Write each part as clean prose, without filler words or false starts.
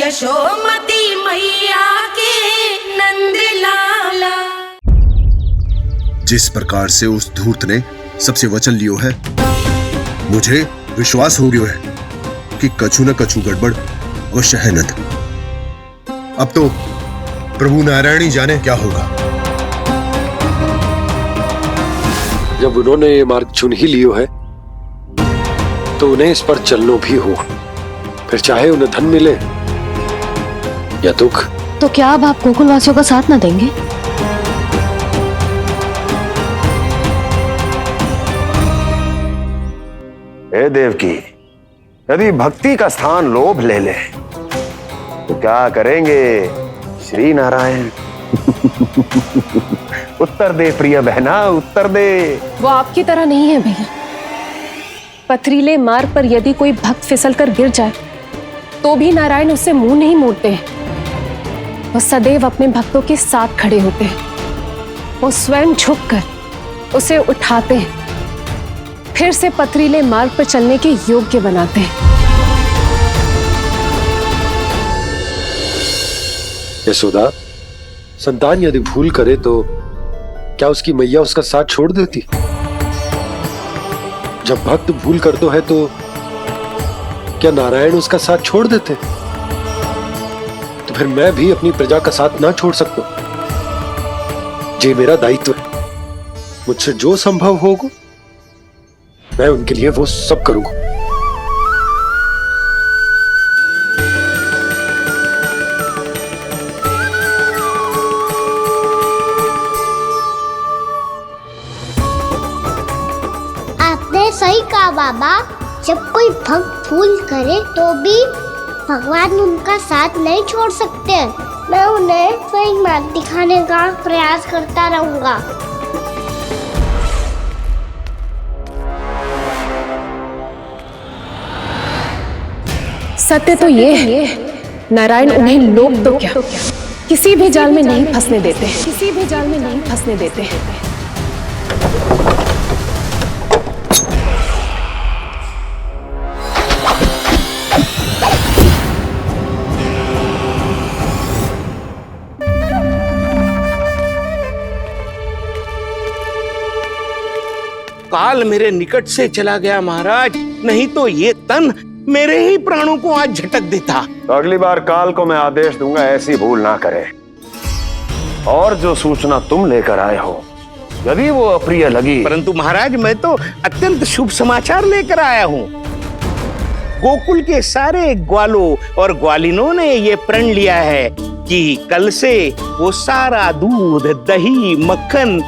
यशोमती मैया के नंद लाला। जिस प्रकार से उस धूर्त ने सबसे वचन लियो है, मुझे विश्वास हो गयो है कि कछु न कछु गड़बड़ अवश्य है नंद। अब तो प्रभु नारायण ही जाने क्या होगा। जब उन्होंने ये मार्ग चुन ही लियो है तो उन्हें इस पर चलना भी हो, फिर चाहे उन्हें धन मिले या दुख। तो क्या अब आप गोकुलवासियों का साथ न देंगे? हे देवकी, यदि भक्ति का स्थान लोभ ले ले तो क्या करेंगे श्री नारायण? उत्तर दे प्रिय बहना, उत्तर दे। वो आपकी तरह नहीं है भैया। पथरीले मार्ग पर यदि कोई भक्त फिसलकर गिर जाए तो भी नारायण उससे मुंह नहीं मोड़ते हैं। वो सदैव अपने भक्तों के साथ खड़े होते हैं। वो स्वयं झुककर उसे उठाते हैं, फिर से पथरीले मार्ग पर चलने के योग्य बनाते हैं। यशोदा, संतान यदि भूल करे तो क्या उसकी मैया उसका साथ छोड़ देती? जब भक्त भूल करता है तो क्या नारायण उसका साथ छोड़ देते? तो फिर मैं भी अपनी प्रजा का साथ ना छोड़ सकता। ये मेरा दायित्व है। मुझसे जो संभव होगा मैं उनके लिए वो सब करूंगा। आपने सही कहा बाबा। जब कोई भक्त भूल करे तो भी भगवान उनका साथ नहीं छोड़ सकते। मैं उन्हें सही मार्ग दिखाने का प्रयास करता रहूंगा। सत्य तो ये है, नारायण उन्हें लोग तो क्या किसी भी जाल में नहीं फंसने देते, किसी भी जाल में नहीं फंसने देते हैं। काल मेरे निकट से चला गया महाराज, नहीं तो ये तन मेरे ही प्राणों को आज झटक देता। तो अगली बार काल को मैं आदेश दूंगा ऐसी भूल ना करे। और जो सूचना तुम लेकर आए हो यदि वो अप्रिय लगी। परंतु महाराज, मैं तो अत्यंत शुभ समाचार लेकर आया हूँ। गोकुल के सारे ग्वालों और ग्वालिनों ने ये प्रण लिया है कि कल से वो सारा दूध, दही, मक्खन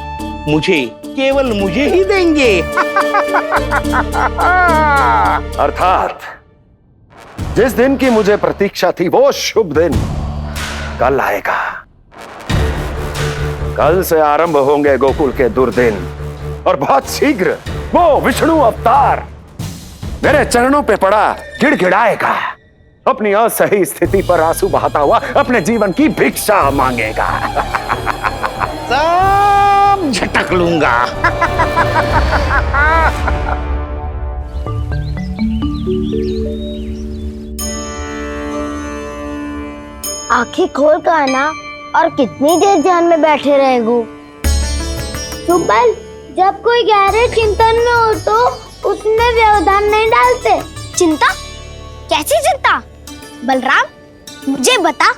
केवल मुझे ही देंगे। अर्थात जिस दिन की मुझे प्रतीक्षा थी वो शुभ दिन कल आएगा। कल से आरंभ होंगे गोकुल के दुर्दिन और बहुत शीघ्र वो विष्णु अवतार मेरे चरणों पे पड़ा गिड़गिड़ाएगा। अपनी असही स्थिति पर आंसू बहाता हुआ अपने जीवन की भिक्षा मांगेगा। सब झटक लूंगा। आंखें खोल कर आना। और कितनी देर ध्यान में बैठे रहेगो? सुबल, जब कोई गहरे चिंतन में हो तो उसमें व्यवधान नहीं डालते। चिंता? कैसी चिंता? बलराम, मुझे बता,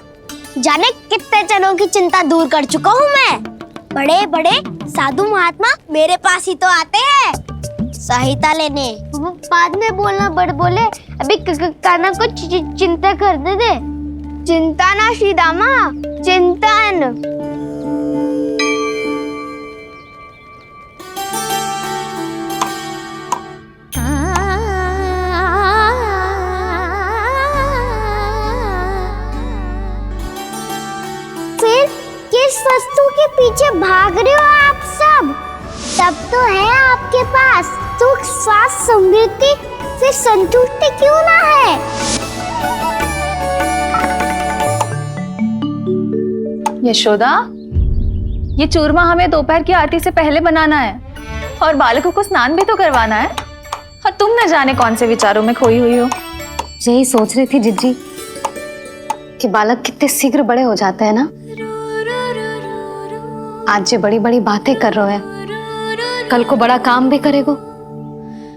जाने कितने जनों की चिंता दूर कर चुका हूँ मैं। बड़े बड़े साधु महात्मा मेरे पास ही तो आते हैं सहायता लेने। बाद में बोलना बड़ बोले, अभी काना को चिंता करने दे। चिंता ना श्रीदामा, चिंतन। फिर किस वस्तु के पीछे भाग रहे हो आप सब? सब तो है आपके पास। सुख, स्वास्थ्य, समृद्धि से संतुष्टि क्यों ना है? यशोदा, ये चूरमा हमें दोपहर की आरती से पहले बनाना है और बालकों को स्नान भी तो करवाना है। और तुम न जाने कौन से विचारों में खोई हुई हो। यही सोच रही थी जिज्जी कि बालक कितने शीघ्र बड़े हो जाते हैं ना। आज जो बड़ी बड़ी बातें कर रहे हैं, कल को बड़ा काम भी करेगो,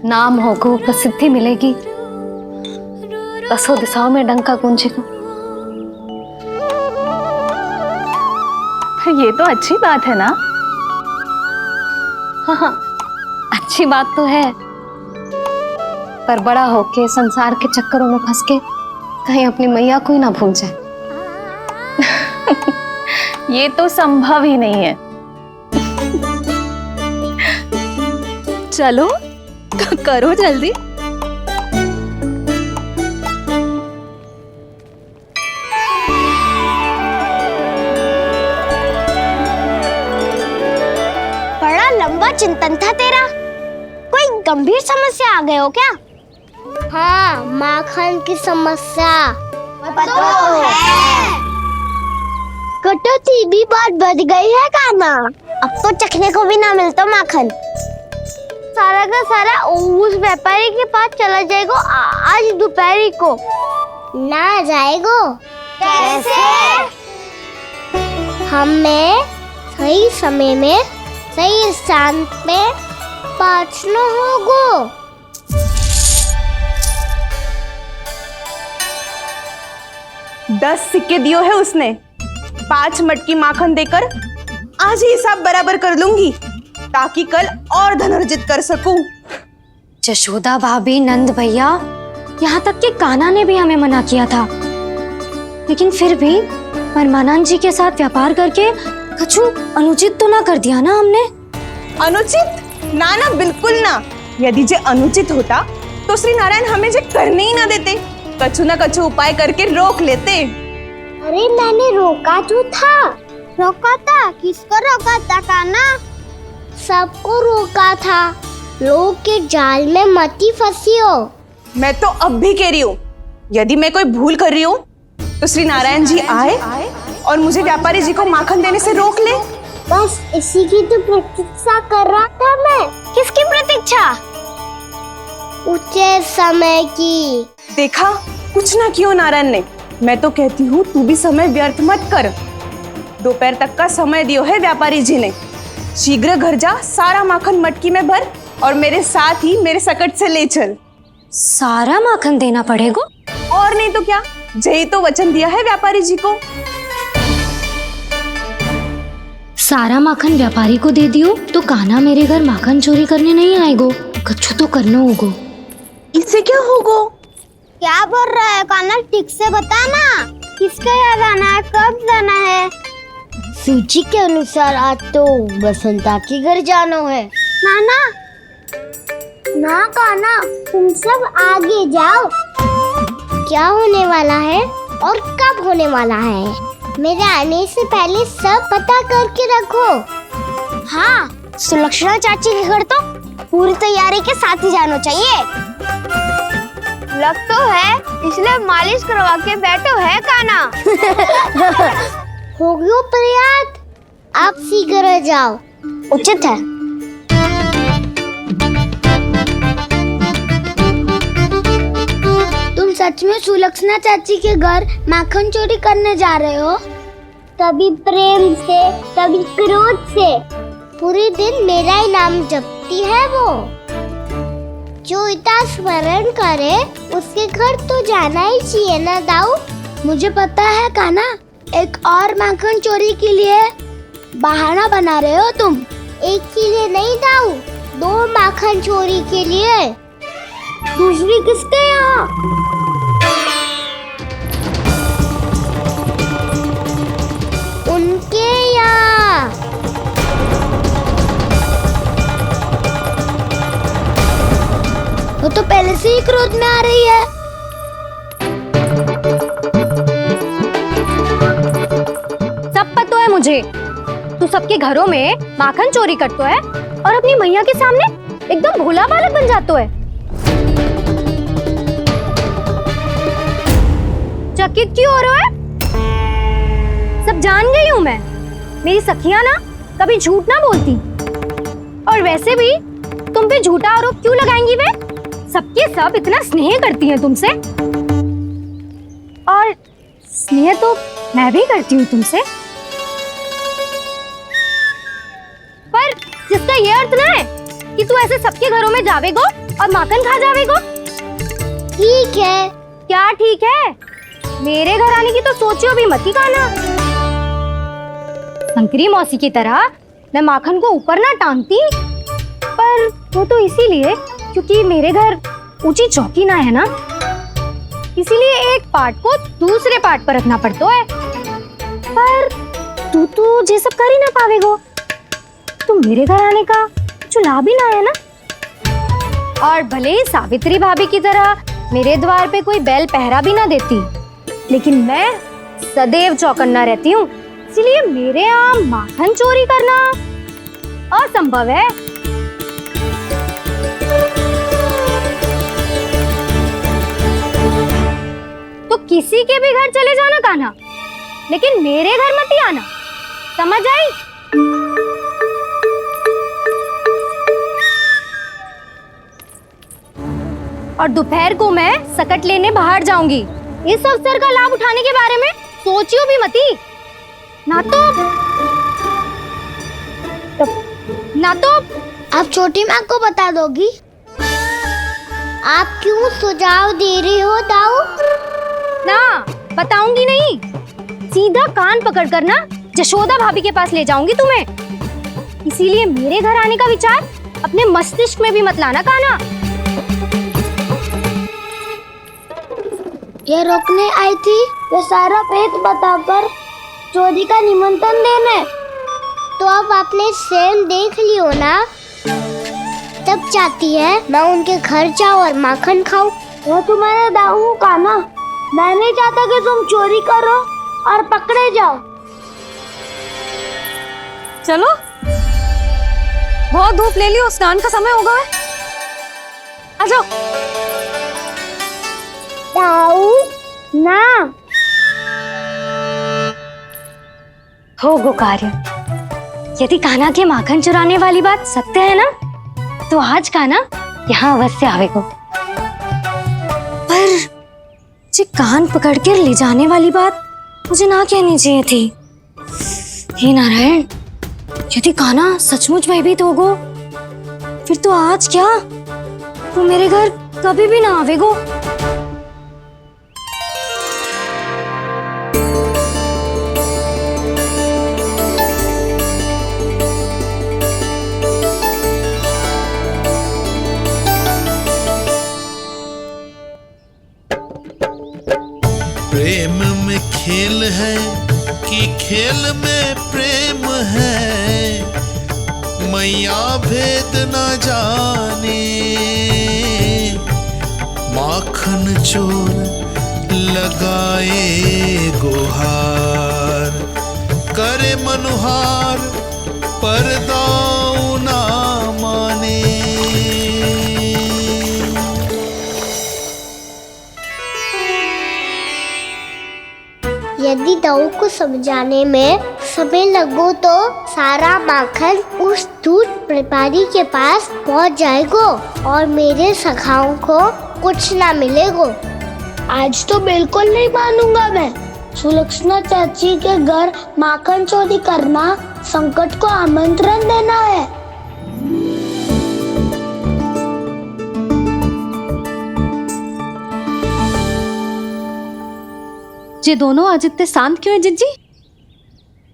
नाम होगो, प्रसिद्धि मिलेगी, दसों दिशाओं में डंका गूंजेगो। ये तो अच्छी बात है ना। हाँ, अच्छी बात तो है, पर बड़ा होके संसार के चक्करों में फंस के कहीं अपनी मैया को ही ना भूल जाए। ये तो संभव ही नहीं है। चलो करो जल्दी। बड़ा लंबा चिंतन था तेरा। कोई गंभीर समस्या आ गए हो क्या? हाँ, माखन की समस्या तो है। कटौती भी बहुत बढ़ गई है काना। अब तो चखने को भी ना मिलता माखन। सारा का सारा उस व्यापारी के पास चला जाएगा आज दोपहर को। ना जाएगो? कैसे? हमें सही समय में सही स्थान पे पहुंचना होगा। 10 सिक्के दियो है उसने। 5 मटकी माखन देकर आज ही हिसाब बराबर कर लूंगी, ताकि कल और धन अर्जित कर सकूं। यशोदा भाभी, नंद भैया, यहाँ तक कि कान्हा ने भी हमें मना किया था, लेकिन फिर भी परमानंद जी के साथ व्यापार करके कछु अनुचित तो ना कर दिया ना हमने? अनुचित? ना ना, बिल्कुल ना। यदि जे अनुचित होता तो श्री नारायण हमें जे करने ही ना देते, कछु ना कछु उपाय करके रोक लेते। अरे मैंने रोका तो था। रोका था? किसको रोका था कान्हा? सबको रोका था। लोग के जाल में मती फंसी हो। मैं तो अब भी कह रही हूँ, यदि मैं कोई भूल कर रही हूँ तो श्री नारायण जी आए और मुझे व्यापारी जी को माखन देने से रोक ले। बस इसी की तो प्रतीक्षा कर रहा था मैं। किसकी प्रतीक्षा? उचित समय की। देखा, कुछ ना किया नारायण ने। मैं तो कहती हूँ तू भी समय व्यर्थ मत कर। दोपहर तक का समय दियो है व्यापारी जी ने। शीघ्र घर जा, सारा माखन मटकी में भर और मेरे साथ ही मेरे सकट से ले चल। सारा माखन देना पड़ेगा? और नहीं तो क्या, जय तो वचन दिया है व्यापारी जी को। सारा माखन व्यापारी को दे दियो तो कान्हा मेरे घर माखन चोरी करने नहीं आएगो। कछु तो करना होगा। इससे क्या होगा? क्या बोल रहा है कान्हा? ठीक से बता ना। किसका यहाँ जाना है, कब जाना है? सूची के अनुसार आज तो बसंता के घर जाना है। नाना, ना कान्हा, तुम सब आगे जाओ। क्या होने वाला है और कब होने वाला है, मेरे आने से पहले सब पता करके रखो। हाँ, सुलक्षणा चाची के घर तो पूरी तैयारी के साथ ही जाना चाहिए। लग तो है, इसलिए मालिश करवा के बैठो है कान्हा। हो गयो प्रयास, आप शीघ्र जाओ, उचित है। तुम सच में सुलक्षणा चाची के घर माखन चोरी करने जा रहे हो? कभी प्रेम से, कभी क्रोध से, पूरे दिन मेरा ही नाम जपती है वो। जो इतना स्मरण करे उसके घर तो जाना ही चाहिए ना दाऊ। मुझे पता है कान्हा, एक और माखन चोरी के लिए बहाना बना रहे हो तुम। एक के लिए नहीं दाऊ, 2 माखन चोरी के लिए। दूसरी किसके यहाँ? उनके यहाँ। वो तो पहले से ही क्रोध में आ रही है। सब पता है मुझे, तू सबके घरों में माखन चोरी करतो है और अपनी मैया के सामने एकदम भोला बालक बन जातो है। चकित क्यों हो रहा है? सब जान गई हूं मैं। मेरी सखियां ना कभी झूठ ना बोलती, और वैसे भी तुम पे झूठा आरोप क्यों लगाएंगी वे? सबके सब इतना स्नेह करती हैं तुमसे, और स्नेह तो मैं भी करती हूँ तुमसे, पर जिसका ये अर्थ ना है कि तू ऐसे सबके घरों में जावेगो और माखन खा जावेगो। ठीक है। क्या ठीक है? मेरे घर आने की तो सोचियो भी मत ही खाना। शंकरी मौसी की तरह मैं माखन को ऊपर ना टांगती, पर वो तो इसीलिए क्योंकि मेरे घर ऊंची चौकी ना है ना, इसीलिए एक पार्ट को दूसरे पार्ट पर रखना पड़ता है। पर तू तो ये सब कर ही ना पावेगो, तो मेरे घर आने का कुछ लाभ ही ना है ना। और भले ही सावित्री भाभी की तरह मेरे द्वार पे कोई बैल पहरा भी ना देती, लेकिन मैं सदैव चौकन्ना रहती हूँ, इसलिए मेरे यहाँ माखन चोरी करना असंभव है। तो किसी के भी घर चले जाना कान्हा, लेकिन मेरे घर मत ही आना, समझ आई? और दोपहर को मैं सकट लेने बाहर जाऊंगी। इस अवसर का लाभ उठाने के बारे में सोचियो भी मती, ना तो आप छोटी माँ को बता दोगी? आप क्यों सुझाव दे रही हो दाऊ? ना बताऊंगी नहीं, सीधा कान पकड़ कर ना जशोदा भाभी के पास ले जाऊंगी तुम्हें। इसीलिए मेरे घर आने का विचार अपने मस्तिष्क में भी मत लाना कान्हा। ये रोकने आई थी ये सारा पेट बताकर चोरी का निमंत्रण देने। तो अब आपने सेम देख लियो ना, तब चाहती है मैं उनके घर जाऊँ और माखन खाऊं। वो तुम्हारा दाऊ का ना, मैं नहीं चाहता कि तुम चोरी करो और पकड़े जाओ। चलो, बहुत धूप ले लियो, स्नान का समय होगा। आ जाओ। दाऊ ना हो गो कार्य। यदि कान्हा के माखन चुराने वाली बात सत्य है ना, तो आज कान्हा यहाँ अवश्य आवेगो। पर जे कान पकड़ कर ले जाने वाली बात मुझे ना कहनी चाहिए थी। हे नारायण, यदि कान्हा सचमुच भयभीत होगो, फिर तो आज क्या, वो मेरे घर कभी भी ना आवेगो। प्रेम में खेल है कि खेल में प्रेम है, मैया भेद न जाने। माखन चोर लगाए गुहार, करे मनुहार पर दाऊ ना माने। यदि दाऊ को समझाने में समय लगो तो सारा माखन उस दूध व्यापारी के पास पहुंच जाएगो और मेरे सखाओं को कुछ ना मिलेगो। आज तो बिल्कुल नहीं मानूंगा मैं। सुलक्षणा चाची के घर माखन चोरी करना संकट को आमंत्रण देना है। ये दोनों आज इतने शांत क्यों है जिज्जी?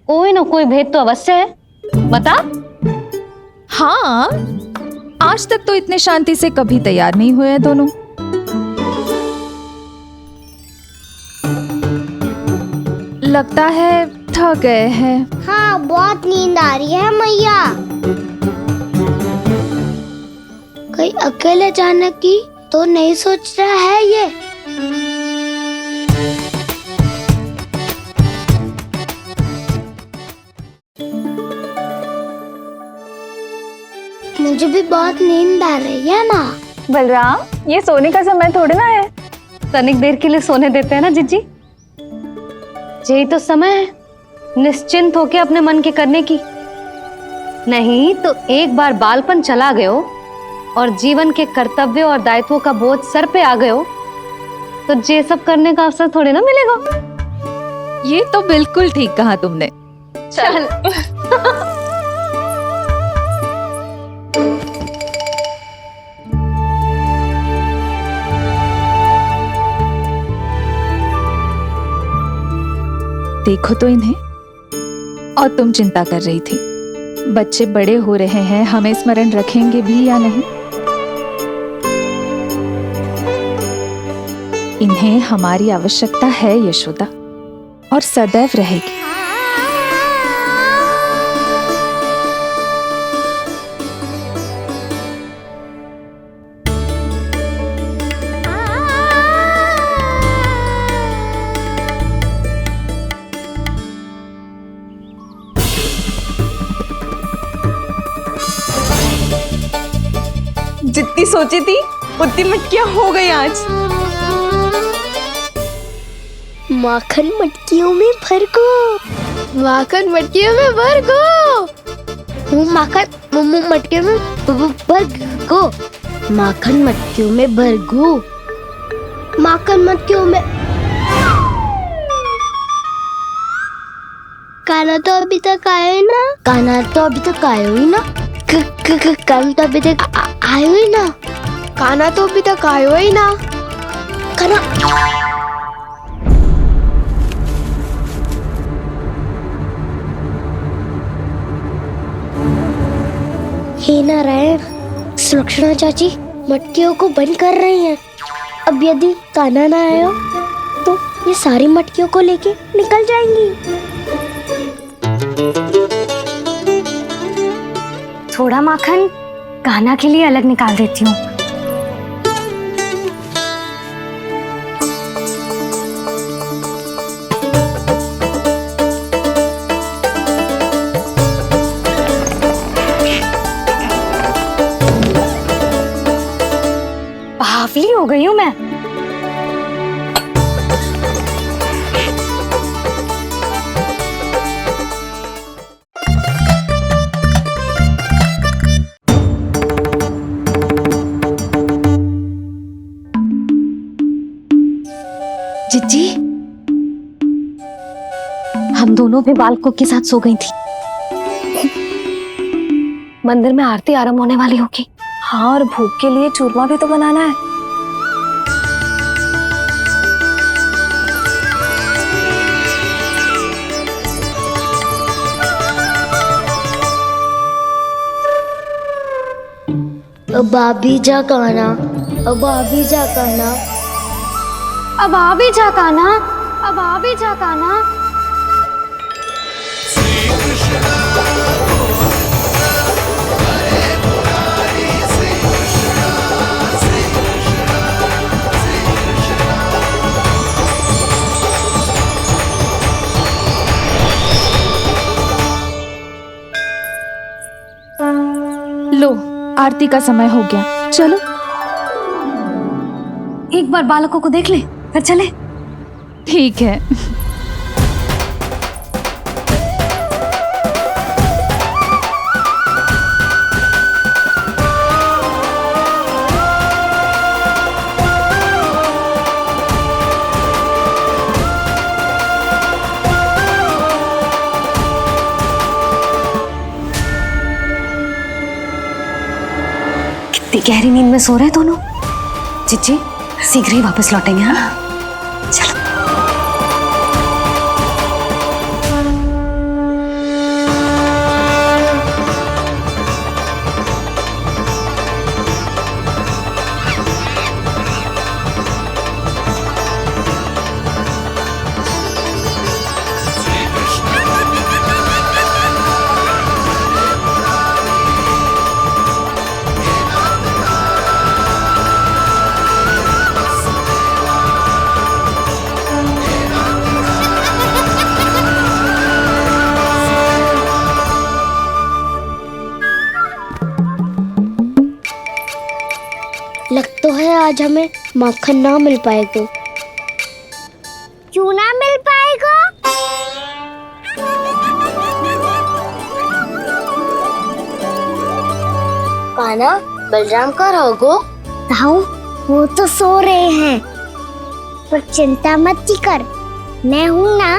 कोई ना कोई भेद तो अवश्य है, बता। हाँ, आज तक तो इतने शांति से कभी तैयार नहीं हुए दोनों। लगता है थक गए हैं। हाँ, बहुत नींद आ रही है मैया। कहीं अकेले जाने की तो नहीं सोच रहा है ये? मुझे भी बहुत नींद आ रही है माँ। बलराम, ये सोने का समय थोड़ी ना है। तनिक देर के लिए सोने देते हैं ना जिज्जी। यही तो समय है निश्चिंत होके अपने मन के करने की। नहीं तो एक बार बालपन चला गयो और जीवन के कर्तव्यों और दायित्वों का बोझ सर पे आ गयो, तो ये सब करने का अवसर थोड़े ना मिलेगा। ये तो बिल्कुल ठीक कहा तुमने। चल देखो तो इन्हें। और तुम चिंता कर रही थी बच्चे बड़े हो रहे हैं, हमें स्मरण रखेंगे भी या नहीं। इन्हें हमारी आवश्यकता है यशोदा, और सदैव रहेगी। जितनी सोची थी उतनी मटकियां हो गई आज। माखन मटकियों में भर को, माखन मटकियों में भर को, माखन मटकियों में भर को, माखन मटकियों में भर को, माखन मटकियों में। काना तो अभी तक आया ही ना, काना तो अभी तक आया ही ना, काना तो अभी तक आयो ही ना, काना तो अभी तक आयो ही ना, काना। हे नारायण, सुलक्षणा चाची मटकियों को बंद कर रही हैं। अब यदि काना ना आया तो ये सारी मटकियों को लेके निकल जाएंगी। थोड़ा माखन कान्हा के लिए अलग निकाल देती हूँ। बावली हो गई हूँ मैं। जिज्जी, हम दोनों भी बालकों के साथ सो गई थी। मंदिर में आरती आरंभ होने वाली होगी। हाँ, और भूख के लिए चूरमा भी तो बनाना है। अब आ भी जा काना, अब आ भी जा काना, अब आ भी जा कान्हा, अब आ भी जा कान्हा। लो, आरती का समय हो गया, चलो। एक बार बालकों को देख ले, फिर चले। ठीक है। कितनी गहरी नींद में सो रहे हैं दोनों। जिज्जी शीघ्र ही वापस लौटेंगे। हाँ चलो। लग तो है आज हमें माखन ना मिल पाएगा। क्यों ना मिल पाएगा? कान्हा, बलराम का रहोगो? ताऊ, वो तो सो रहे हैं, पर चिंता मत कर, मैं हूँ ना,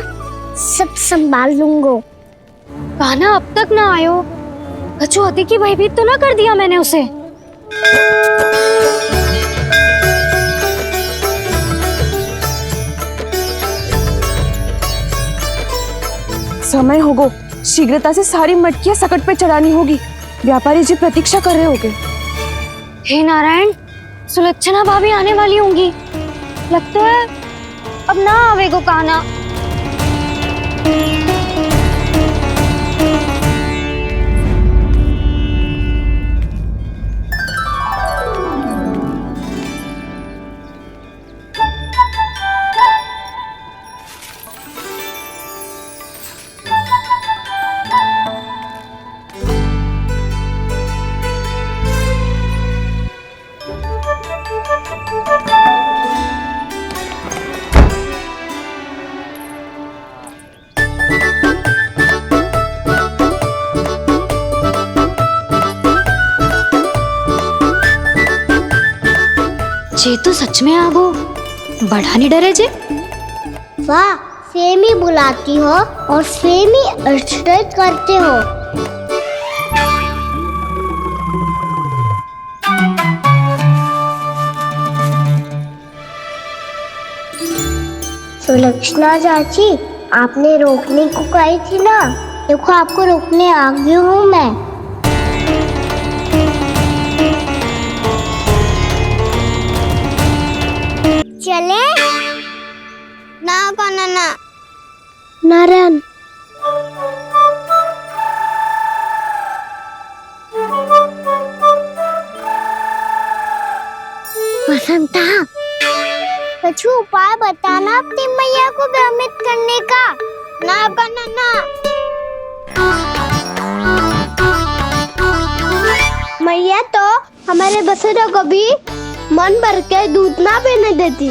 सब संभाल लूंगा। कान्हा अब तक ना आयो, कछु अति की भयभीत तो ना कर दिया मैंने उसे? समय होगो, शीघ्रता से सारी मटकियां सकट पे चढ़ानी होगी। व्यापारी जी प्रतीक्षा कर रहे होंगे। हे नारायण, सुलक्षणा भाभी आने वाली होंगी। लगता है अब ना आवेगो कान्हा। जे तो सच में आगो, बड़ा नहीं डरे जे। वाह, सेम ही बुलाती हो और सेम ही अर्चना करते हो। सुलक्षणा चाची, आपने रोकने को कही थी ना, देखो आपको रोकने आ गई हूँ मैं। चले ना कान्हा ना। नारायण, बसंता, कछु उपाय बताना अपनी मैया को भ्रमित करने का। ना कान्हा ना। मैया तो हमारे बसेरा को भी मन भर के दूध ना पीने देती।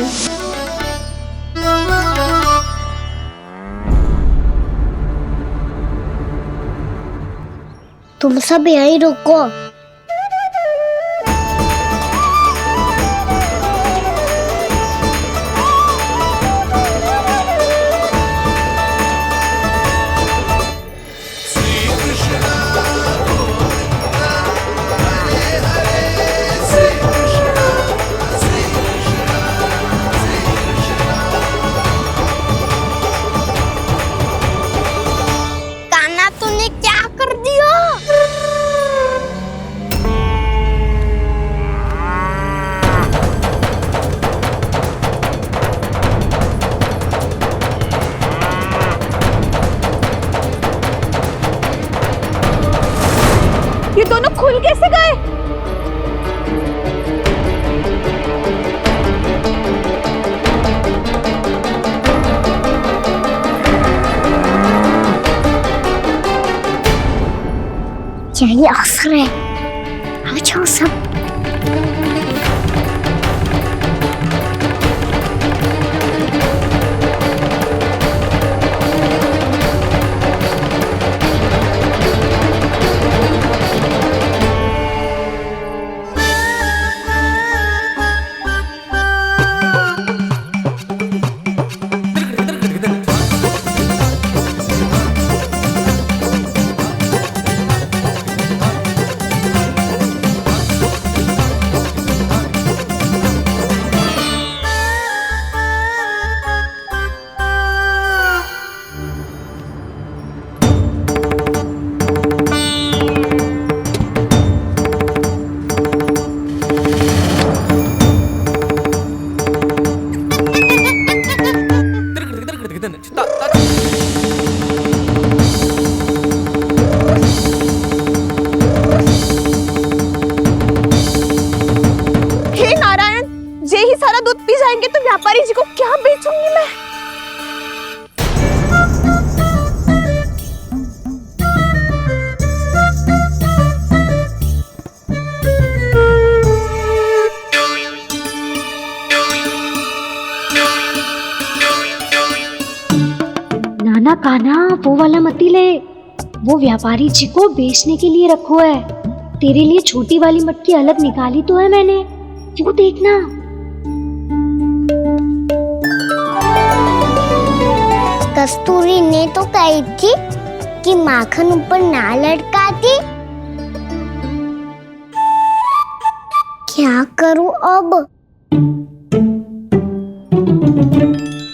तुम सब यहीं रुको। ये दोनों खुल कैसे गए? यही अवसर है, अब जाओ सब। जाएंगे तो व्यापारी जी को क्या बेचूंगी मैं। नाना कान्हा वो वाला मती ले, वो व्यापारी जी को बेचने के लिए रखो है। तेरे लिए छोटी वाली मटकी अलग निकाली तो है मैंने, वो देखना। कस्तूरी ने तो कही थी कि माखन ऊपर ना लटकाती। क्या करूं अब?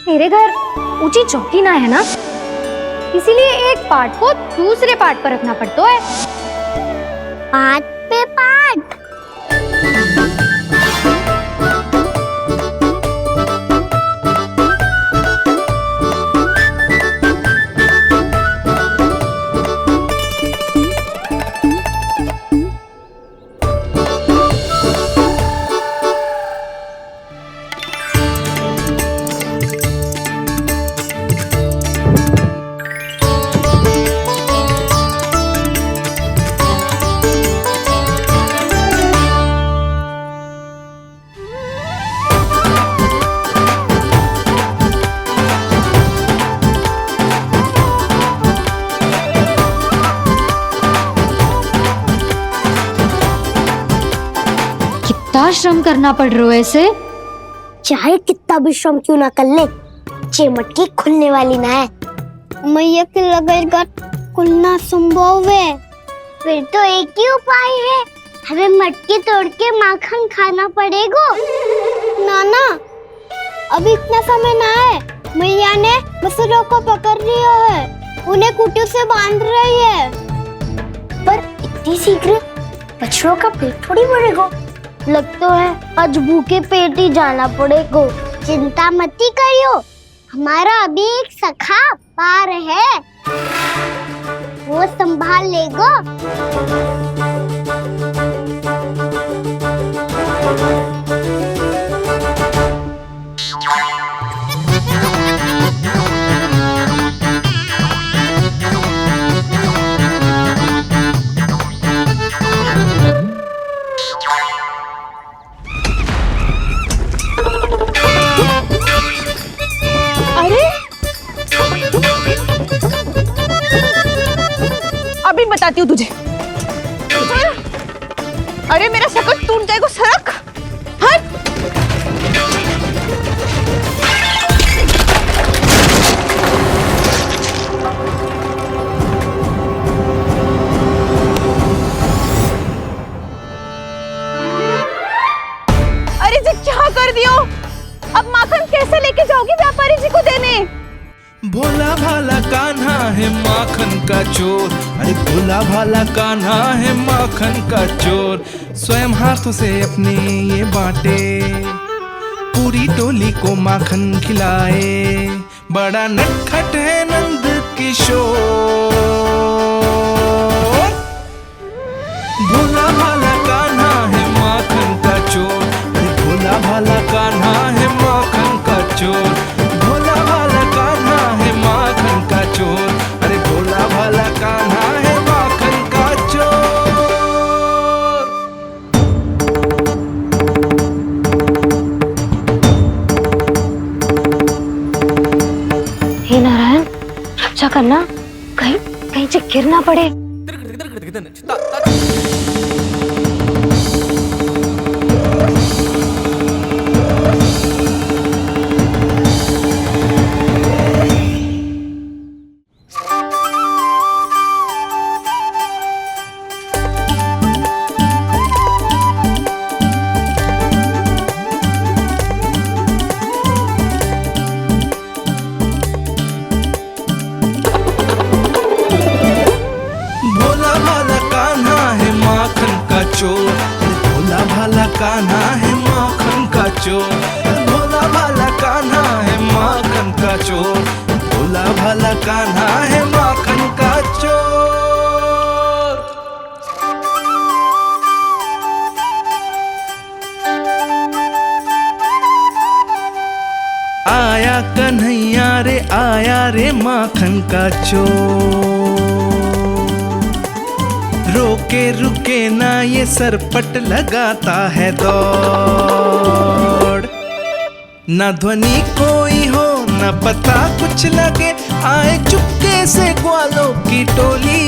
मेरे घर ऊंची चौकी ना है ना, इसीलिए एक पार्ट को दूसरे पार्ट पर रखना पड़ता है। पार्ट पे पार्ट। कितना श्रम करना पड़ रहा है इसे। चाहे कितना भी श्रम क्यों ना कर ले, ये मटकी खुलने वाली ना है। मैया के लगेगा खुलना संभव है। फिर तो एक ही उपाय है, हमें मटकी तोड़ के माखन खाना पड़ेगा। नाना, अभी इतना समय ना है। मैया ने बछड़ों को पकड़ लिया है, उन्हें कुटी से बांध रही है। पर इतनी शीघ्र बछड़ों का पेट थोड़ी भरेगा। लगता है आज भूखे पेट ही जाना पड़ेगा। चिंता मत करियो, हमारा अभी एक सखा पार है, वो संभाल लेगा। अभी बताती हूँ तुझे। अरे मेरा शकल टूट जाएगा, सरक हट। अरे जी क्या कर दियो? अब माखन कैसे लेके जाओगी व्यापारी जी को देने? भोला भाला कान्हा है माखन का चोर, अरे भोला भाला कान्हा है माखन का चोर। स्वयं हाथों से अपने ये बांटे, पूरी टोली को माखन खिलाए। बड़ा नटखट है नंद किशोर। भोला भाला कान्हा है माखन का चोर, अरे भोला भाला कान्हा है माखन का चोर। भोला भाला कान्हा है माखन का चोर, अरे भोला भाला कान्हा है माखन का चोर। हे नारायण, रक्षा करना, कहीं कहीं से गिर ना पड़े। भोला भाला कान्हा है माखन का चोर, भोला भाला कान्हा है माखन का चोर। भोला भाला कान्हा है माखन का चोर। आया कन्हैया रे आया रे माखन का चोर। रोके रुके ना ये सरपट लगाता है दौड़। न ध्वनि कोई हो न पता कुछ लगे, आए चुपके से ग्वालों की टोली।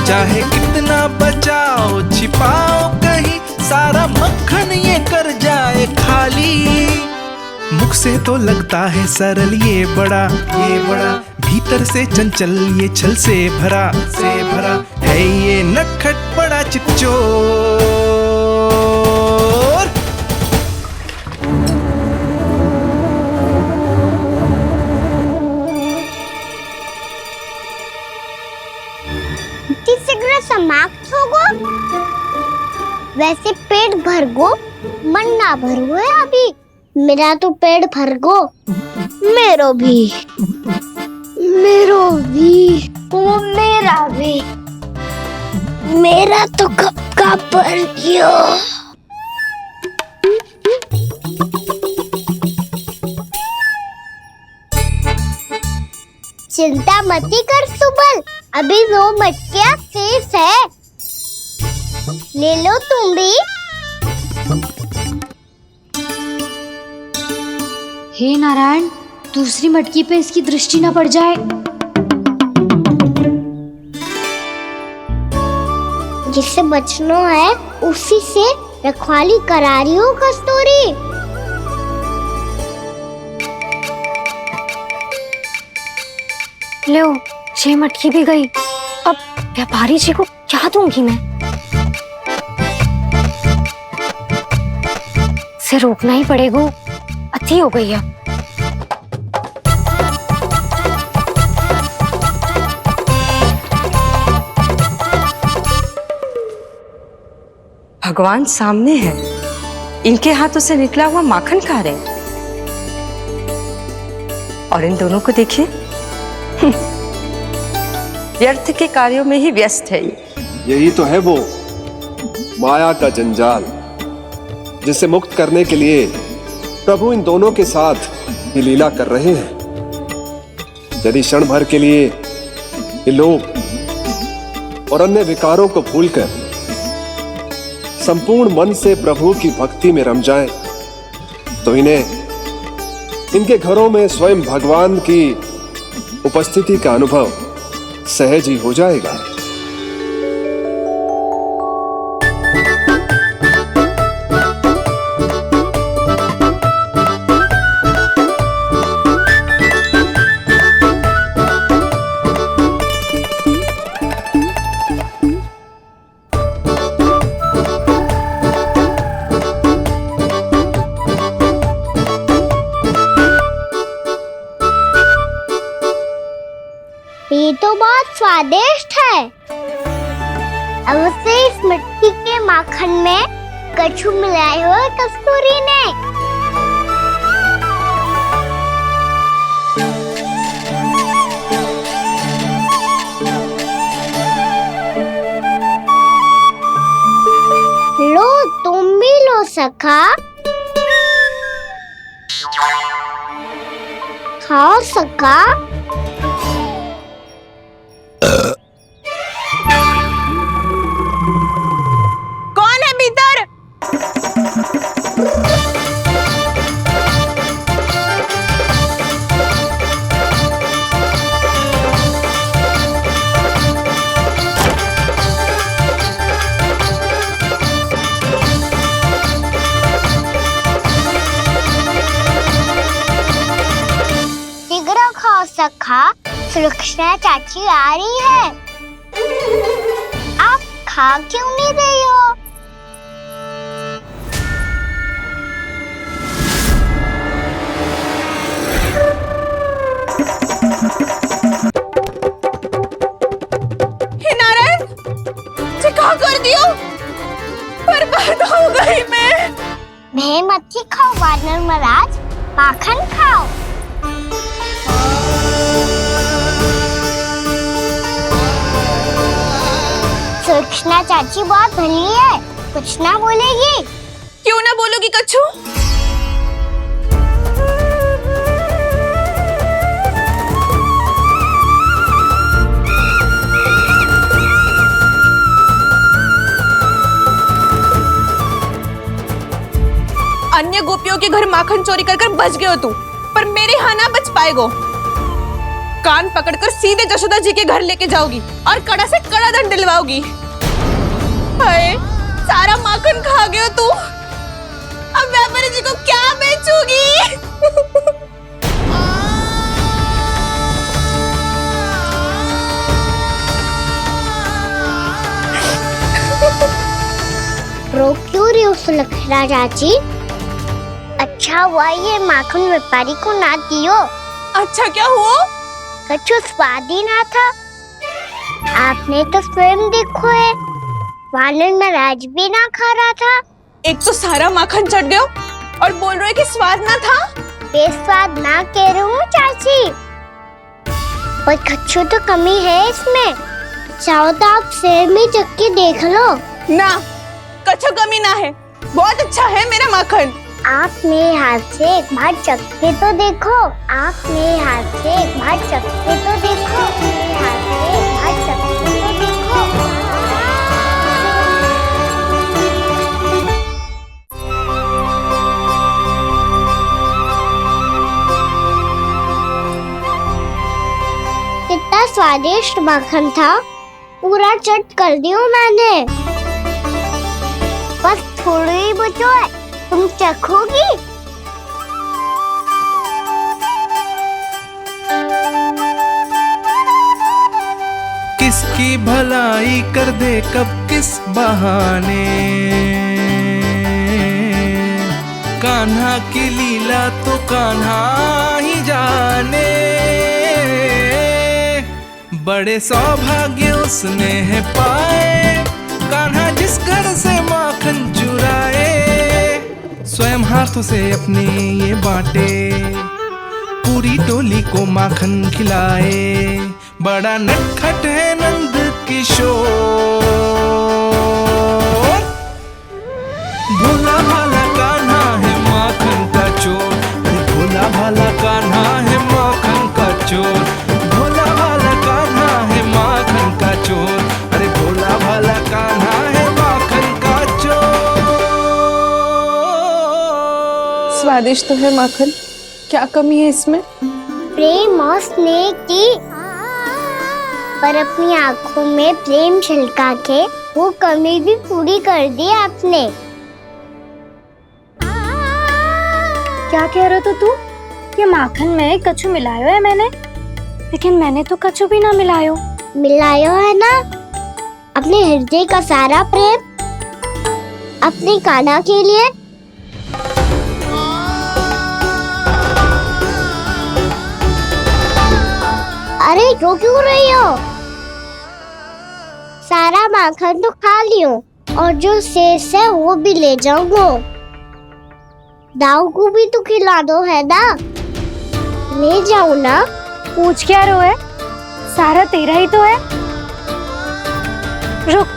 चाहे कितना बचाओ छिपाओ कहीं, सारा मक्खन ये कर जाए खाली। मुख से तो लगता है सरल ये बड़ा भीतर से चंचल ये छल से भरा है ये नटखट बड़ा चिच्चोर। शीघ्र समाप्त होगो। वैसे पेट भर गो, मन ना भर गो है अभी। मेरा तो पेट भर गो। मेरो भी ओ मेरा भी। मेरा तो कब का भर गयो। चिंता मती कर सुबल, अभी 2 मटकियां शेष है। ले लो तुम भी। हे नारायण, दूसरी मटकी पे इसकी दृष्टि न पड़ जाए। जिससे बचना है उसी से रखवाली करा रही हो कस्तूरी। लो, 6 मटकी भी गई। अब व्यापारी जी को क्या दूंगी मैं? इसे रोकना ही पड़ेगा, अति हो गई है। भगवान सामने है, इनके हाथों से निकला हुआ माखन खा रहे हैं। और इन दोनों को देखिए, व्यर्थ के कार्यों में ही व्यस्त है ये। यही तो है वो माया का जंजाल, जिसे मुक्त करने के लिए प्रभु इन दोनों के साथ ये लीला कर रहे हैं। यदि क्षण भर के लिए ये लोभ और अन्य विकारों को भूलकर संपूर्ण मन से प्रभु की भक्ति में रम जाएं, तो इन्हें इनके घरों में स्वयं भगवान की उपस्थिति का अनुभव सहज ही हो जाएगा। ये तो बहुत स्वादिष्ट है। अवश्य इस मिट्टी के माखन में कछु मिलाए हुए कस्तूरी ने। लो, तुम भी लो सखा। खाओ सखा। कौन है भीतर? शीघ्र खाओ सखा, सुलक्षणा चाची आ रही है। आप खा क्यों नहीं रही हो? हे नारायण, क्या कर दियो? बर्बाद हो गई मैं। भय मत खाओ वानर महाराज, माखन खाओ। सुलक्षणा चाची बहुत भली है, कुछ ना बोलेगी। क्यों ना बोलोगी कच्छू? अन्य गोपियों के घर माखन चोरी कर बच गए हो तू, पर मेरे यहाँ ना बच पाएगो। कान पकड़कर सीधे जशोदा जी के घर लेके जाओगी और कड़ा से कड़ा दंड दिलवाओगी। हाय, सारा माखन खा गए हो तू। अब व्यापारी जी को क्या बेचूंगी? रो क्यों रही हो सुलक्षणा चाची? अच्छा हुआ ये माखन व्यापारी को ना दियो। अच्छा क्या हुआ? कछु स्वाद ही ना था। आपने तो स्वयं देखो है, वानर महाराज भी ना खा रहा था। एक तो सारा माखन चढ़ गया और बोल रहे कि स्वाद ना था। बेस्वाद ना कह रही हूँ चाची, पर कछु तो कमी है इसमें। चाहो तो आप शहर में चख के देख लो। ना, कछु कमी ना है, बहुत अच्छा है मेरा माखन। आप मेरे हाथ से एक बार चख के तो देखो। आप मेरे हाथ से एक बार चख के तो देखो। मेरे हाथ से एक बार चख के तो देखो। कितना स्वादिष्ट माखन था, पूरा चट कर दिया मैंने। बस थोड़ी ही बचो है, तुम चखोगी? किसकी भलाई कर दे कब किस बहाने, कान्हा की लीला तो कान्हा ही जाने। बड़े सौभाग्य उसने है पाए, कान्हा जिस घर से माखन चुराए। स्वयं हाथों से अपने ये बांटे, पूरी टोली को माखन खिलाए। बड़ा नटखट है नंद किशोर, भोला भाला कान्हा है माखन का चोर। भोला भाला कान्हा है माखन का चोर। भोला भाला कान्हा है माखन का चोर। अरे भोला भाला कान्हा है माखन का चोर। स्वादिष्ट तो है माखन, क्या कमी है इसमें? प्रेम और स्नेह की, पर अपनी आंखों में प्रेम छलका के वो कमी भी पूरी कर दी आपने। क्या कह रहे हो तू? ये माखन में कछु मिलायो है मैंने, लेकिन मैंने तो कछु भी ना मिलायो। मिलायो है ना अपने हृदय का सारा प्रेम अपनी कान्हा के लिए। अरे रो क्यों रही हो? सारा माखन तो खा लियो और जो शेष है वो भी ले जाऊंगा। दाऊ को भी तो खिला दो है ना, ले जाऊं ना। पूछ क्या रहो है, सारा तेरा ही तो है। रुक,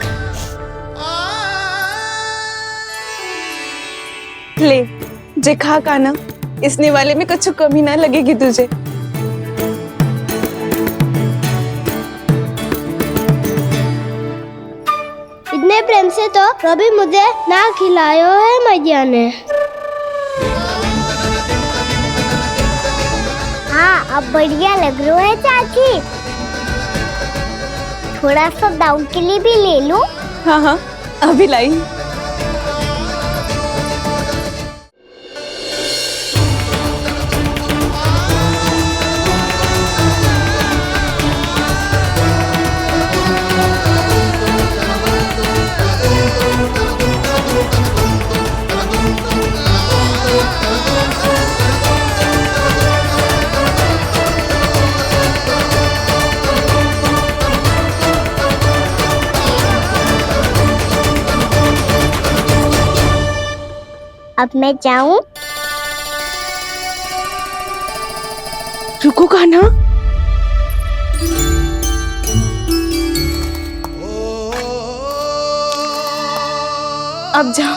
ले जे खा कान्हा, इसने वाले में कछु कमी ना लगेगी तुझे। इतने प्रेम से तो कभी मुझे ना खिलायो है मैया ने। हाँ अब बढ़िया लग रहा है चाची। थोड़ा सा दाऊ के लिए भी ले लो। हाँ हाँ अभी लाई। अब मैं जाऊं? रुको कान्हा, अब जा।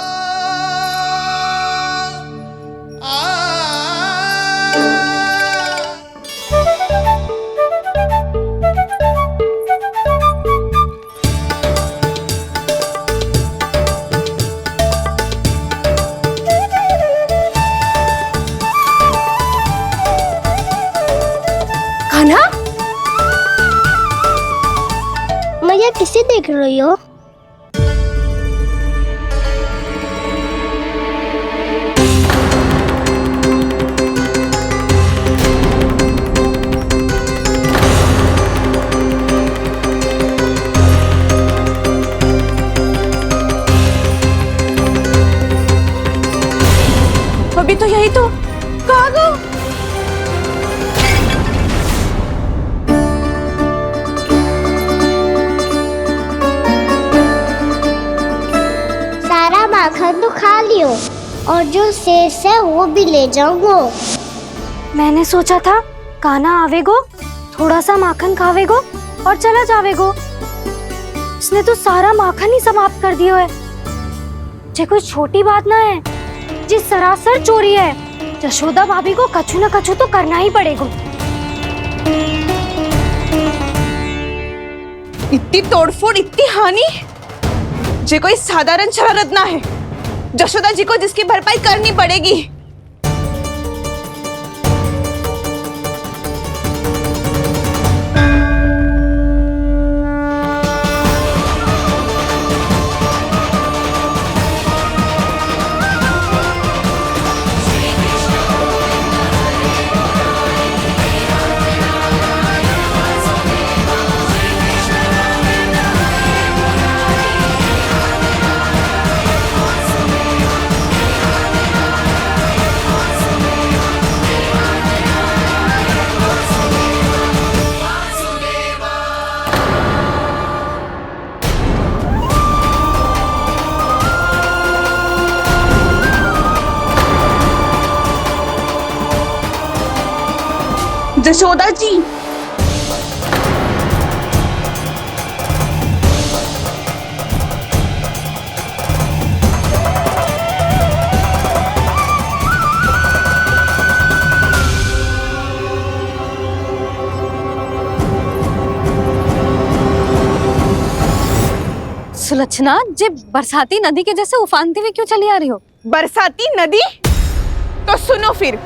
कान्हा, मैया किसे देख रही हो? अभी तो यही तो कहाँ गो? सारा माखन तो खा लियो और जो शेष है वो भी ले जाऊंगो। मैंने सोचा था कान्हा आवेगो, थोड़ा सा माखन खावेगो और चला जावेगो। इसने तो सारा माखन ही समाप्त कर दियो है। ये कोई छोटी बात ना है, जी सरासर चोरी है। यशोदा भाभी को कछु न कछु तो करना ही पड़ेगा। इतनी तोड़फोड़, इतनी हानि, ये कोई साधारण शरारत ना है। यशोदा जी को जिसकी भरपाई करनी पड़ेगी। यशोदा जी, सुलक्षणा, जे बरसाती नदी के जैसे उफानते हुए क्यों चली आ रही हो? बरसाती नदी? तो सुनो फिर,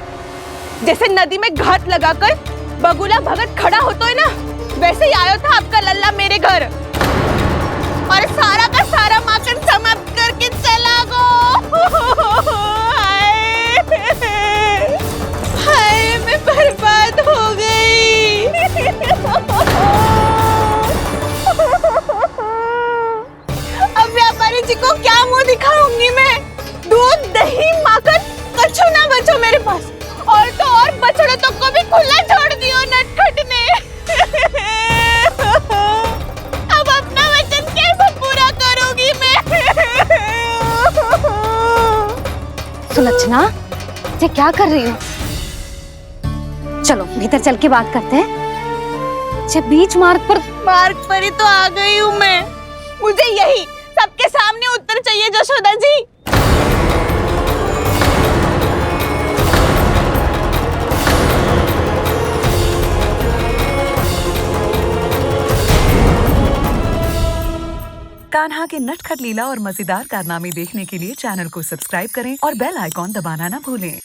जैसे नदी में घाट लगाकर बगुला भगत खड़ा होता है ना, वैसे ही आया था आपका लल्ला मेरे घर और सारा का सारा माखन समाप्त करके चला गो। हाय, मैं बर्बाद हो गई। अब व्यापारी जी को क्या मुंह दिखाऊंगी मैं? दूध, दही, माखन कछु ना बचो मेरे पास। और तो और बछड़े तो को भी खुला छोड़ दियो नटखट ने। अब अपना वचन कैसे पूरा करूंगी मैं? सुलक्षणा, ये क्या कर रही हो? चलो भीतर चल के बात करते हैं। ये बीच मार्ग पर ही तो आ गई हूँ मैं। मुझे यही सबके सामने उत्तर चाहिए यशोदा जी। कान्हा के नटखट लीला और मजेदार कारनामे देखने के लिए चैनल को सब्सक्राइब करें और बेल आइकॉन दबाना ना भूलें।